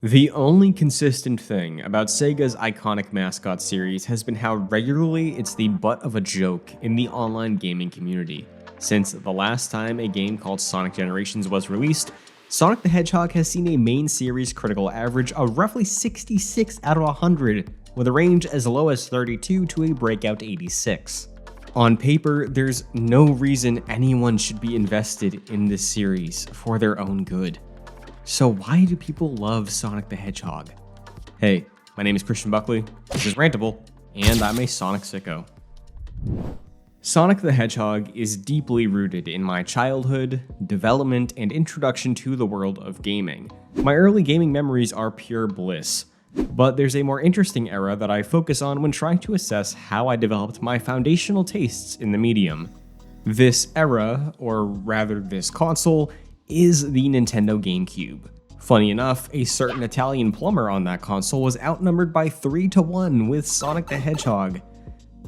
The only consistent thing about Sega's iconic mascot series has been how regularly it's the butt of a joke in the online gaming community. Since the last time a game called Sonic Generations was released, Sonic the Hedgehog has seen a main series critical average of roughly 66 out of 100, with a range as low as 32 to a breakout 86. On paper, there's no reason anyone should be invested in this series for their own good. So why do people love Sonic the Hedgehog? Hey, my name is Buckley, this is Rantable, and I'm a Sonic sicko. Sonic the Hedgehog is deeply rooted in my childhood, development, and introduction to the world of gaming. My early gaming memories are pure bliss, but there's a more interesting era that I focus on when trying to assess how I developed my foundational tastes in the medium. This era, or rather this console, is the Nintendo GameCube. Funny enough, a certain Italian plumber on that console was outnumbered by 3-1 with Sonic the Hedgehog,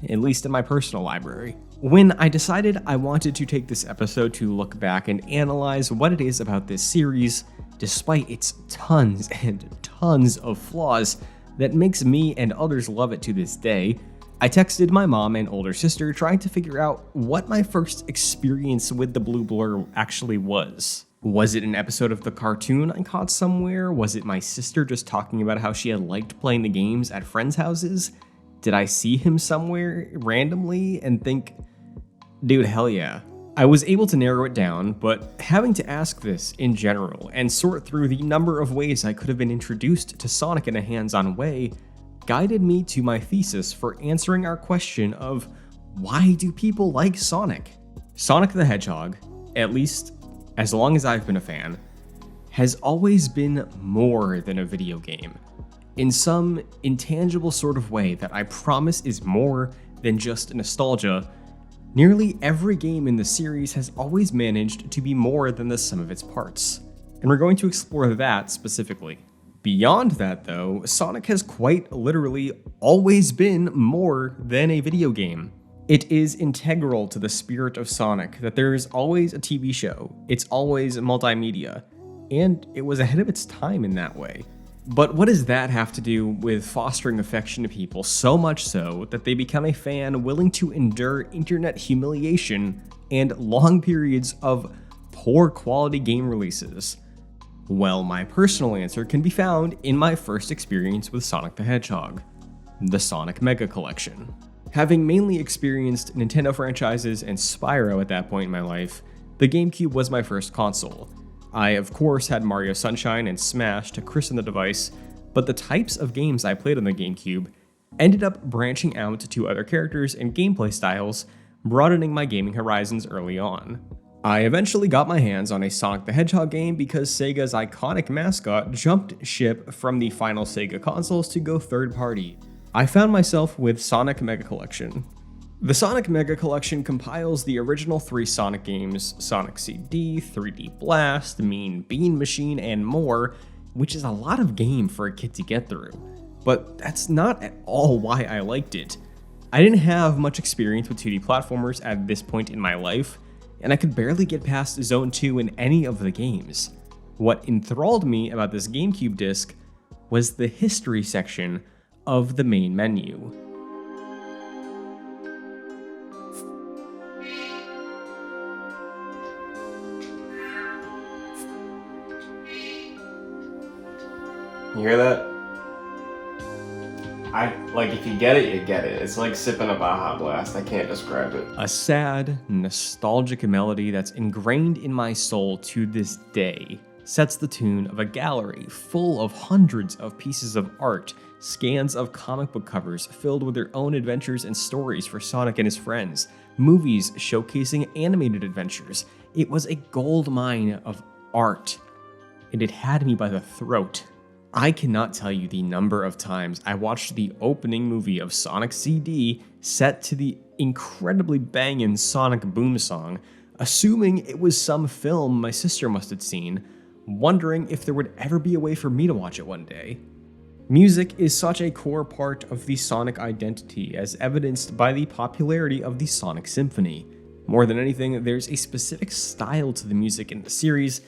at least in my personal library. When I decided I wanted to take this episode to look back and analyze what it is about this series, despite its tons and tons of flaws, that makes me and others love it to this day, I texted my mom and older sister trying to figure out what my first experience with the blue blur actually was. Was it an episode of the cartoon I caught somewhere? Was it my sister just talking about how she had liked playing the games at friends' houses? Did I see him somewhere randomly and think, dude, hell yeah. I was able to narrow it down, but having to ask this in general and sort through the number of ways I could have been introduced to Sonic in a hands-on way guided me to my thesis for answering our question of why do people like Sonic? Sonic the Hedgehog, at least as long as I've been a fan, has always been more than a video game. In some intangible sort of way that I promise is more than just nostalgia, nearly every game in the series has always managed to be more than the sum of its parts. And we're going to explore that specifically. Beyond that though, Sonic has quite literally always been more than a video game. It is integral to the spirit of Sonic that there is always a TV show, it's always multimedia, and it was ahead of its time in that way. But what does that have to do with fostering affection to people so much so that they become a fan willing to endure internet humiliation and long periods of poor quality game releases? Well, my personal answer can be found in my first experience with Sonic the Hedgehog, the Sonic Mega Collection. Having mainly experienced Nintendo franchises and Spyro at that point in my life, the GameCube was my first console. I, of course, had Mario Sunshine and Smash to christen the device, but the types of games I played on the GameCube ended up branching out to other characters and gameplay styles, broadening my gaming horizons early on. I eventually got my hands on a Sonic the Hedgehog game because Sega's iconic mascot jumped ship from the final Sega consoles to go third-party. I found myself with Sonic Mega Collection. The Sonic Mega Collection compiles the original 3 Sonic games, Sonic CD, 3D Blast, Mean Bean Machine, and more, which is a lot of game for a kid to get through. But that's not at all why I liked it. I didn't have much experience with 2D platformers at this point in my life, and I could barely get past Zone 2 in any of the games. What enthralled me about this GameCube disc was the history section of the main menu. You hear that? If you get it, you get it. It's like sipping a Baja Blast. I can't describe it. A sad, nostalgic melody that's ingrained in my soul to this day sets the tune of a gallery full of hundreds of pieces of art, scans of comic book covers filled with their own adventures and stories for Sonic and his friends, movies showcasing animated adventures. It was a gold mine of art, and it had me by the throat. I cannot tell you the number of times I watched the opening movie of Sonic CD set to the incredibly bangin' Sonic Boom song, assuming it was some film my sister must have seen, wondering if there would ever be a way for me to watch it one day. Music is such a core part of the Sonic identity, as evidenced by the popularity of the Sonic Symphony. More than anything, there's a specific style to the music in the series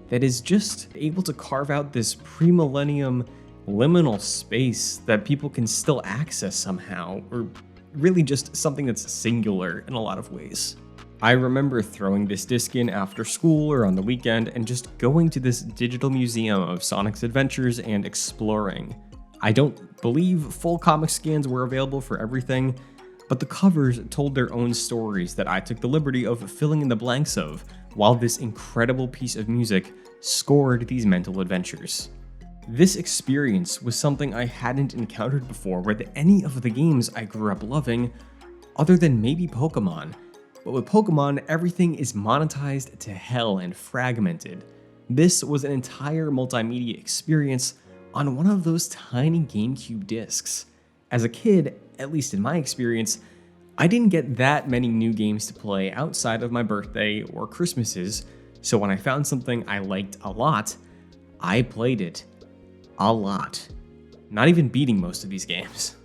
that is just able to carve out this pre-millennium liminal space that people can still access somehow, or really just something that's singular in a lot of ways. I remember throwing this disc in after school or on the weekend and just going to this digital museum of Sonic's adventures and exploring. I don't believe full comic scans were available for everything, but the covers told their own stories that I took the liberty of filling in the blanks of, while this incredible piece of music scored these mental adventures. This experience was something I hadn't encountered before with any of the games I grew up loving, other than maybe Pokemon. But with Pokemon, everything is monetized to hell and fragmented. This was an entire multimedia experience on one of those tiny GameCube discs. As a kid, at least in my experience, I didn't get that many new games to play outside of my birthday or Christmases, so when I found something I liked a lot, I played it. A lot. Not even beating most of these games.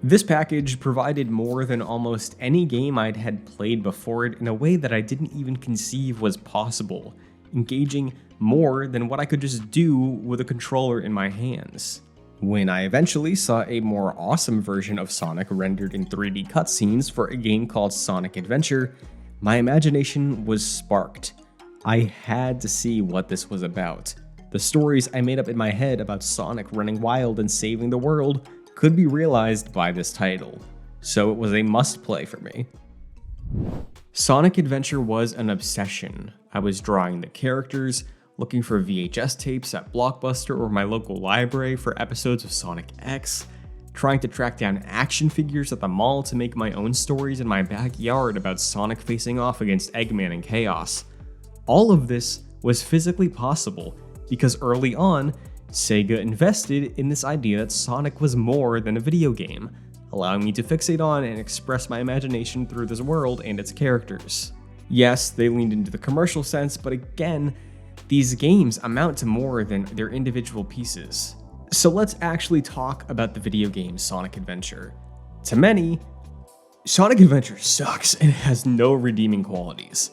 This package provided more than almost any game I'd had played before it in a way that I didn't even conceive was possible, engaging more than what I could just do with a controller in my hands. When I eventually saw a more awesome version of Sonic rendered in 3D cutscenes for a game called Sonic Adventure, my imagination was sparked. I had to see what this was about. The stories I made up in my head about Sonic running wild and saving the world could be realized by this title, so it was a must-play for me. Sonic Adventure was an obsession. I was drawing the characters, looking for VHS tapes at Blockbuster or my local library for episodes of Sonic X, trying to track down action figures at the mall to make my own stories in my backyard about Sonic facing off against Eggman and Chaos. All of this was physically possible because early on, Sega invested in this idea that Sonic was more than a video game, allowing me to fixate on and express my imagination through this world and its characters. Yes, they leaned into the commercial sense, but again, these games amount to more than their individual pieces. So let's actually talk about the video game Sonic Adventure. To many, Sonic Adventure sucks and has no redeeming qualities.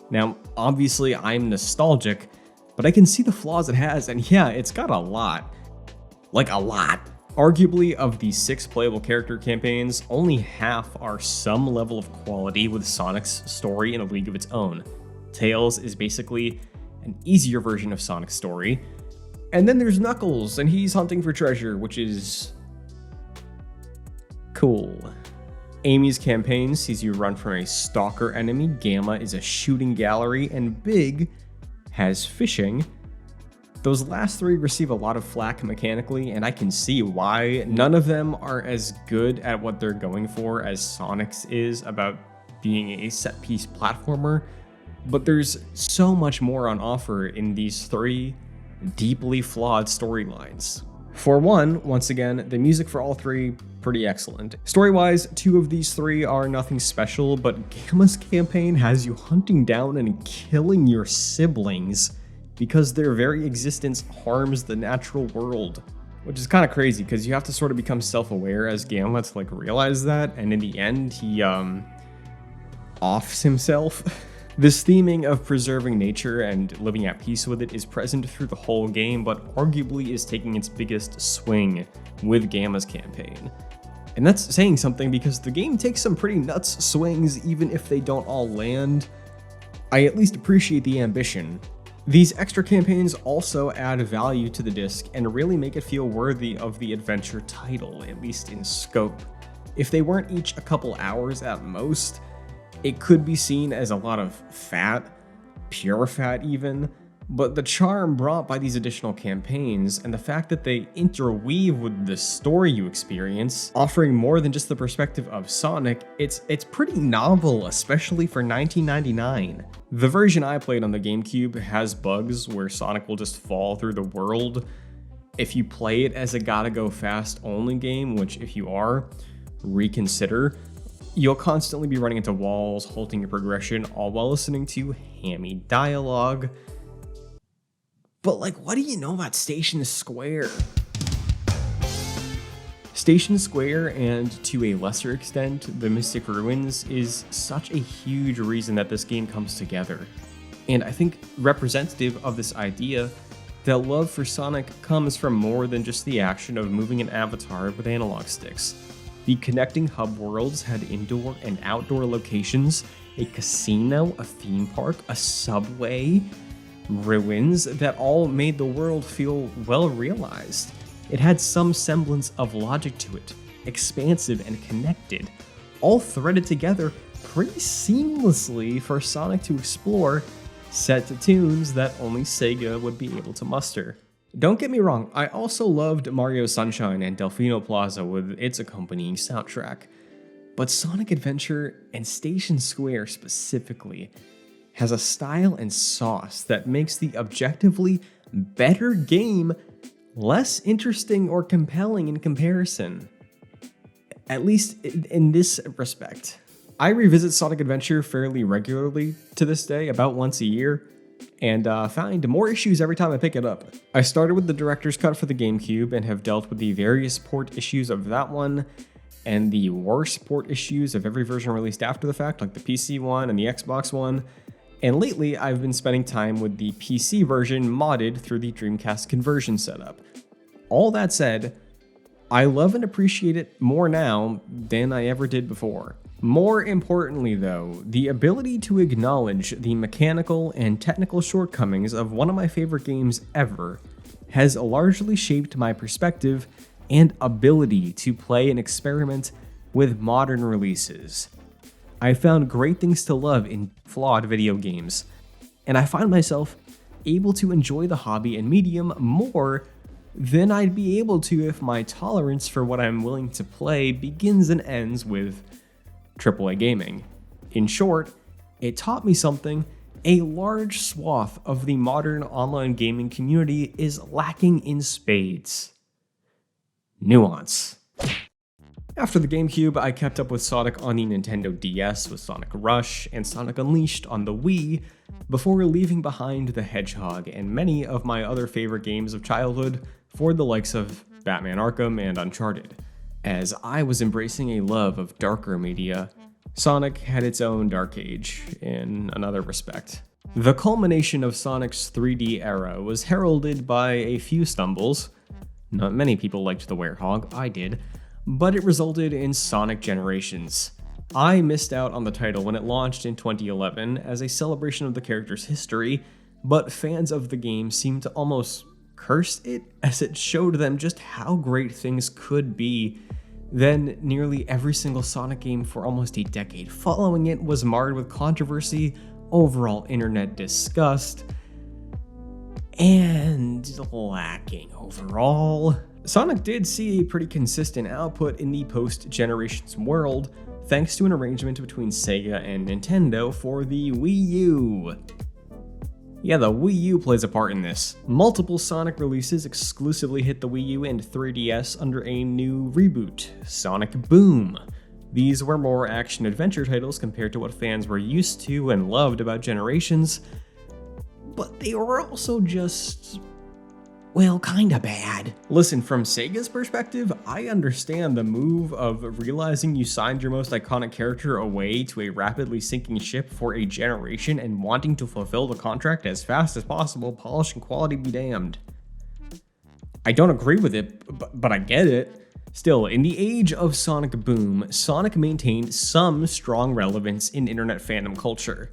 Now, obviously I'm nostalgic, but I can see the flaws it has, and yeah, it's got a lot. Like a lot. Arguably, of the 6 playable character campaigns, only half are some level of quality with Sonic's story in a league of its own. Tails is basically an easier version of Sonic's story. And then there's Knuckles, and he's hunting for treasure, which is cool. Amy's campaign sees you run from a stalker enemy, Gamma is a shooting gallery, and Big has fishing. Those last 3 receive a lot of flack mechanically, and I can see why. None of them are as good at what they're going for as Sonic's is about being a set-piece platformer, but there's so much more on offer in these 3 deeply flawed storylines. For one, once again, the music for all 3 pretty excellent. Story-wise, 2 of these 3 are nothing special, but Gamma's campaign has you hunting down and killing your siblings because their very existence harms the natural world. Which is kind of crazy, because you have to sort of become self-aware as Gamma to realize that, and in the end, he offs himself. This theming of preserving nature and living at peace with it is present through the whole game, but arguably is taking its biggest swing with Gamma's campaign. And that's saying something because the game takes some pretty nuts swings even if they don't all land. I at least appreciate the ambition. These extra campaigns also add value to the disc and really make it feel worthy of the adventure title, at least in scope. If they weren't each a couple hours at most, it could be seen as a lot of fat, pure fat even, but the charm brought by these additional campaigns and the fact that they interweave with the story you experience, offering more than just the perspective of Sonic, it's pretty novel, especially for 1999. The version I played on the GameCube has bugs where Sonic will just fall through the world. If you play it as a gotta go fast only game, which if you are, reconsider, you'll constantly be running into walls, halting your progression, all while listening to hammy dialogue. But what do you know about Station Square? Station Square, and to a lesser extent, the Mystic Ruins, is such a huge reason that this game comes together. And I think representative of this idea that love for Sonic comes from more than just the action of moving an avatar with analog sticks. The connecting hub worlds had indoor and outdoor locations, a casino, a theme park, a subway, ruins that all made the world feel well realized. It had some semblance of logic to it, expansive and connected, all threaded together pretty seamlessly for Sonic to explore, set to tunes that only Sega would be able to muster. Don't get me wrong, I also loved Mario Sunshine and Delfino Plaza with its accompanying soundtrack, but Sonic Adventure and Station Square specifically has a style and sauce that makes the objectively better game less interesting or compelling in comparison. At least in this respect. I revisit Sonic Adventure fairly regularly to this day, about once a year, and find more issues every time I pick it up. I started with the director's cut for the GameCube and have dealt with the various port issues of that one, and the worst port issues of every version released after the fact, like the PC one and the Xbox one. And lately, I've been spending time with the PC version modded through the Dreamcast conversion setup. All that said, I love and appreciate it more now than I ever did before. More importantly though, the ability to acknowledge the mechanical and technical shortcomings of one of my favorite games ever has largely shaped my perspective and ability to play and experiment with modern releases. I found great things to love in flawed video games, and I find myself able to enjoy the hobby and medium more than I'd be able to if my tolerance for what I'm willing to play begins and ends with AAA gaming. In short, it taught me something a large swath of the modern online gaming community is lacking in spades: nuance. After the GameCube, I kept up with Sonic on the Nintendo DS with Sonic Rush and Sonic Unleashed on the Wii, before leaving behind the Hedgehog and many of my other favorite games of childhood for the likes of Batman Arkham and Uncharted. As I was embracing a love of darker media, Sonic had its own dark age in another respect. The culmination of Sonic's 3D era was heralded by a few stumbles. Not many people liked the Werehog, I did, but it resulted in Sonic Generations. I missed out on the title when it launched in 2011 as a celebration of the character's history, but fans of the game seemed to almost curse it as it showed them just how great things could be. Then nearly every single Sonic game for almost a decade following it was marred with controversy, overall internet disgust, and lacking overall. Sonic did see a pretty consistent output in the post-Generations world, thanks to an arrangement between Sega and Nintendo for the Wii U. Yeah, the Wii U plays a part in this. Multiple Sonic releases exclusively hit the Wii U and 3DS under a new reboot, Sonic Boom. These were more action-adventure titles compared to what fans were used to and loved about Generations, but they were also just, well, kinda bad. Listen, from Sega's perspective, I understand the move of realizing you signed your most iconic character away to a rapidly sinking ship for a generation and wanting to fulfill the contract as fast as possible, polish and quality be damned. I don't agree with it, but I get it. Still, in the age of Sonic Boom, Sonic maintained some strong relevance in internet fandom culture.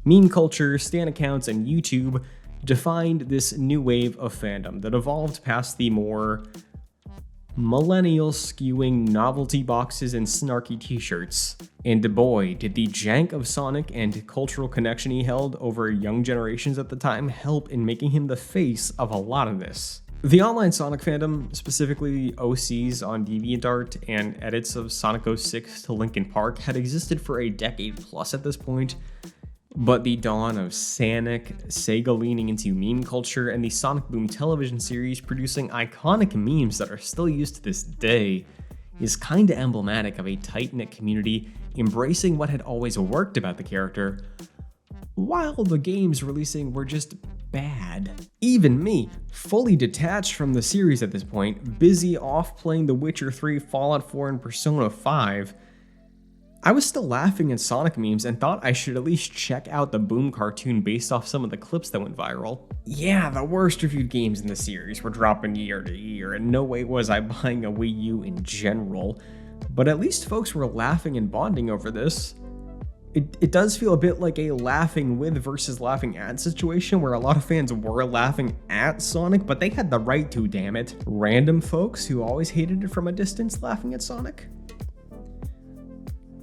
Meme culture, stan accounts, and YouTube defined this new wave of fandom that evolved past the more millennial skewing novelty boxes and snarky t-shirts. And boy, did the jank of Sonic and cultural connection he held over young generations at the time help in making him the face of a lot of this. The online Sonic fandom, specifically OCs on DeviantArt and edits of Sonic 06 to Linkin Park, had existed for a decade plus at this point. But the dawn of Sonic, Sega leaning into meme culture, and the Sonic Boom television series producing iconic memes that are still used to this day is kinda emblematic of a tight-knit community embracing what had always worked about the character, while the games releasing were just bad. Even me, fully detached from the series at this point, busy off playing The Witcher 3, Fallout 4, and Persona 5, I was still laughing at Sonic memes and thought I should at least check out the Boom cartoon based off some of the clips that went viral. Yeah, the worst reviewed games in the series were dropping year to year, and no way was I buying a Wii U in general, but at least folks were laughing and bonding over this. It does feel a bit like a laughing with versus laughing at situation where a lot of fans were laughing at Sonic, but they had the right to, damn it. Random folks who always hated it from a distance laughing at Sonic?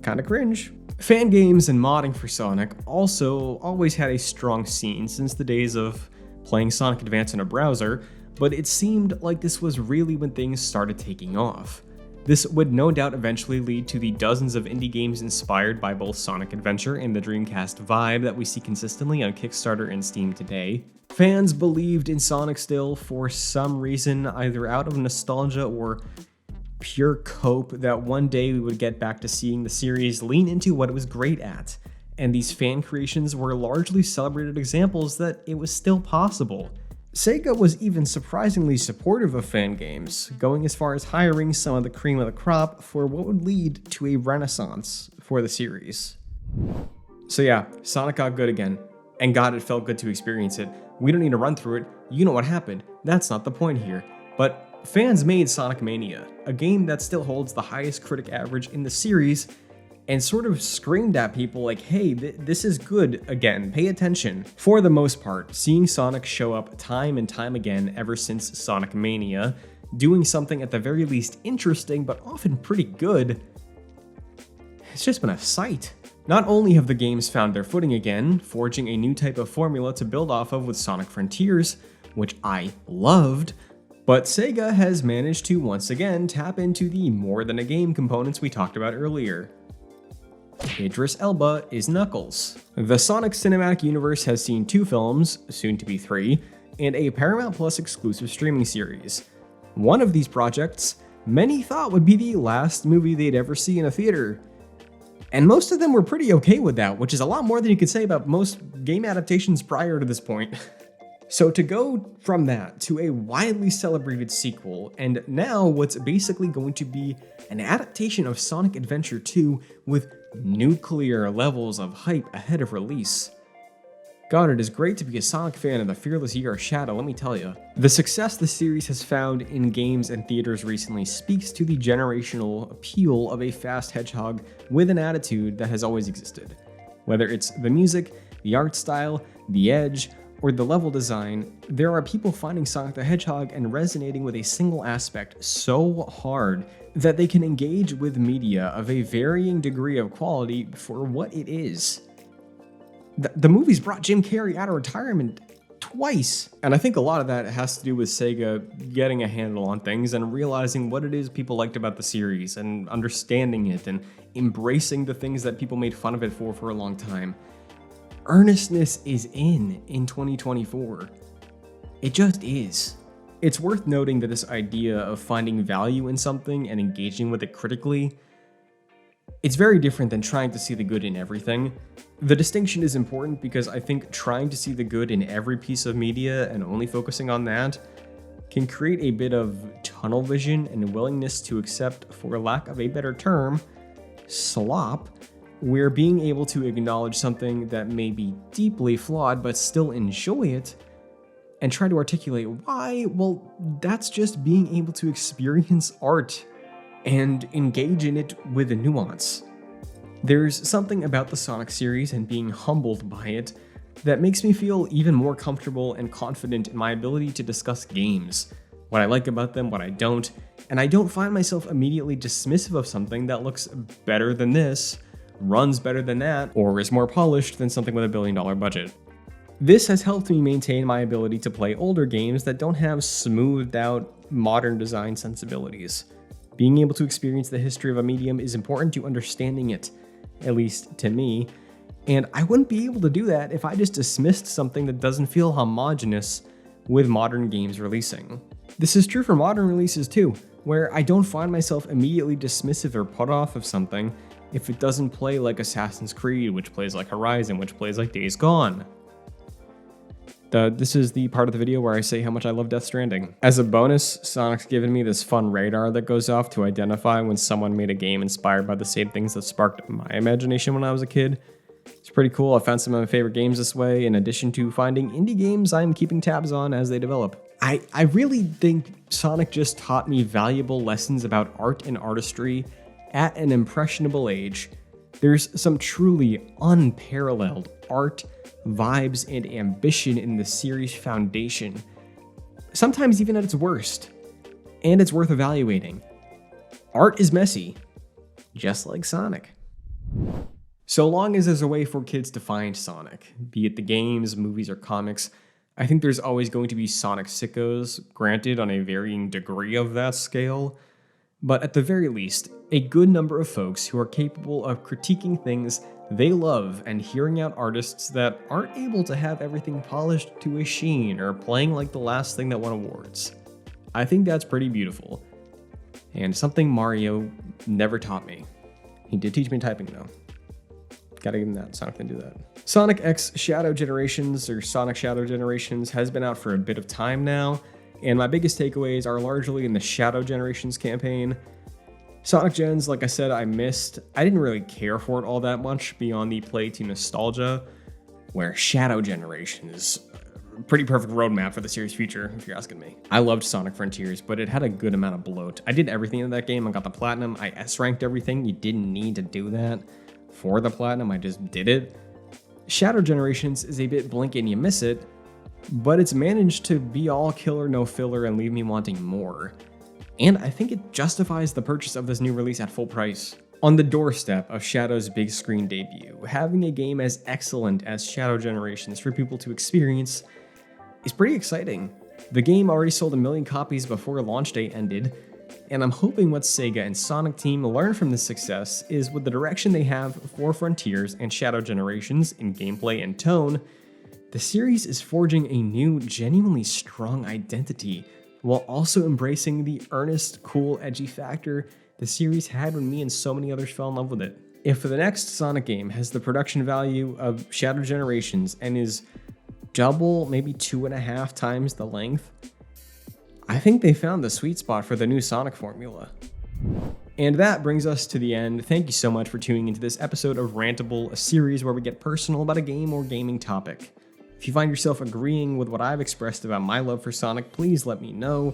Kinda cringe. Fan games and modding for Sonic also always had a strong scene since the days of playing Sonic Advance in a browser, but it seemed like this was really when things started taking off. This would no doubt eventually lead to the dozens of indie games inspired by both Sonic Adventure and the Dreamcast vibe that we see consistently on Kickstarter and Steam today. Fans believed in Sonic still for some reason, either out of nostalgia or pure cope, that one day we would get back to seeing the series lean into what it was great at. And these fan creations were largely celebrated examples that it was still possible. Sega was even surprisingly supportive of fan games, going as far as hiring some of the cream of the crop for what would lead to a renaissance for the series. So yeah, Sonic got good again. And God, it felt good to experience it. We don't need to run through it, you know what happened. That's not the point here. But fans made Sonic Mania, a game that still holds the highest critic average in the series, and sort of screamed at people like, hey, this is good again, pay attention. For the most part, seeing Sonic show up time and time again ever since Sonic Mania, doing something at the very least interesting but often pretty good, it's just been a sight. Not only have the games found their footing again, forging a new type of formula to build off of with Sonic Frontiers, which I loved, but Sega has managed to once again tap into the more than a game components we talked about earlier. Idris Elba is Knuckles. The Sonic Cinematic Universe has seen 2 films, soon to be 3, and a Paramount Plus exclusive streaming series. One of these projects, many thought would be the last movie they'd ever see in a theater. And most of them were pretty okay with that, which is a lot more than you could say about most game adaptations prior to this point. So to go from that to a widely celebrated sequel, and now what's basically going to be an adaptation of Sonic Adventure 2 with nuclear levels of hype ahead of release. God, it is great to be a Sonic fan in the fearless year of Shadow, let me tell you. The success the series has found in games and theaters recently speaks to the generational appeal of a fast hedgehog with an attitude that has always existed. Whether it's the music, the art style, the edge, or the level design, there are people finding Sonic the Hedgehog and resonating with a single aspect so hard that they can engage with media of a varying degree of quality for what it is. The movies brought Jim Carrey out of retirement twice, and I think a lot of that has to do with Sega getting a handle on things and realizing what it is people liked about the series and understanding it and embracing the things that people made fun of it for a long time. Earnestness is in 2024. It just is. It's worth noting that this idea of finding value in something and engaging with it critically, it's very different than trying to see the good in everything. The distinction is important because I think trying to see the good in every piece of media and only focusing on that can create a bit of tunnel vision and willingness to accept, for lack of a better term, slop, where being able to acknowledge something that may be deeply flawed but still enjoy it and try to articulate why, well, that's just being able to experience art and engage in it with a nuance. There's something about the Sonic series and being humbled by it that makes me feel even more comfortable and confident in my ability to discuss games, what I like about them, what I don't, and I don't find myself immediately dismissive of something that looks better than this, runs better than that, or is more polished than something with a $1 billion budget. This has helped me maintain my ability to play older games that don't have smoothed out modern design sensibilities. Being able to experience the history of a medium is important to understanding it, at least to me, and I wouldn't be able to do that if I just dismissed something that doesn't feel homogenous with modern games releasing. This is true for modern releases too, where I don't find myself immediately dismissive or put off of something if it doesn't play like Assassin's Creed, which plays like Horizon, which plays like Days Gone. This is the part of the video where I say how much I love Death Stranding. As a bonus, Sonic's given me this fun radar that goes off to identify when someone made a game inspired by the same things that sparked my imagination when I was a kid. It's pretty cool. I found some of my favorite games this way, in addition to finding indie games I'm keeping tabs on as they develop. I really think Sonic just taught me valuable lessons about art and artistry at an impressionable age. There's some truly unparalleled art, vibes, and ambition in the series' foundation, sometimes even at its worst, and it's worth evaluating. Art is messy, just like Sonic. So long as there's a way for kids to find Sonic, be it the games, movies, or comics, I think there's always going to be Sonic sickos, granted on a varying degree of that scale, but at the very least, a good number of folks who are capable of critiquing things they love and hearing out artists that aren't able to have everything polished to a sheen or playing like the last thing that won awards. I think that's pretty beautiful, and something Mario never taught me. He did teach me typing though. Gotta give him that. Sonic didn't do that. Sonic X Shadow Generations, or Sonic Shadow Generations, has been out for a bit of time now, and my biggest takeaways are largely in the Shadow Generations campaign. Sonic Gens, like I said, I missed. I didn't really care for it all that much beyond the play to nostalgia, where Shadow Generation is a pretty perfect roadmap for the series' future, if you're asking me. I loved Sonic Frontiers, but it had a good amount of bloat. I did everything in that game. I got the platinum. I S-ranked everything. You didn't need to do that for the platinum. I just did it. Shadow Generations is a bit blink and you miss it, but it's managed to be all killer no filler and leave me wanting more. And I think it justifies the purchase of this new release at full price. On the doorstep of Shadow's big screen debut, having a game as excellent as Shadow Generations for people to experience is pretty exciting. The game already sold 1 million copies before launch date ended, and I'm hoping what Sega and Sonic team learn from this success is with the direction they have for Frontiers and Shadow Generations in gameplay and tone, the series is forging a new, genuinely strong identity, while also embracing the earnest, cool, edgy factor the series had when me and so many others fell in love with it. If the next Sonic game has the production value of Shadow Generations and is double, maybe 2.5 times the length, I think they found the sweet spot for the new Sonic formula. And that brings us to the end. Thank you so much for tuning into this episode of Rantable, a series where we get personal about a game or gaming topic. If you find yourself agreeing with what I've expressed about my love for Sonic, please let me know.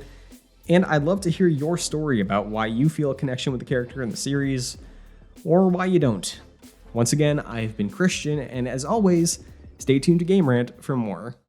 And I'd love to hear your story about why you feel a connection with the character in the series, or why you don't. Once again, I've been Christian, and as always, stay tuned to Game Rant for more.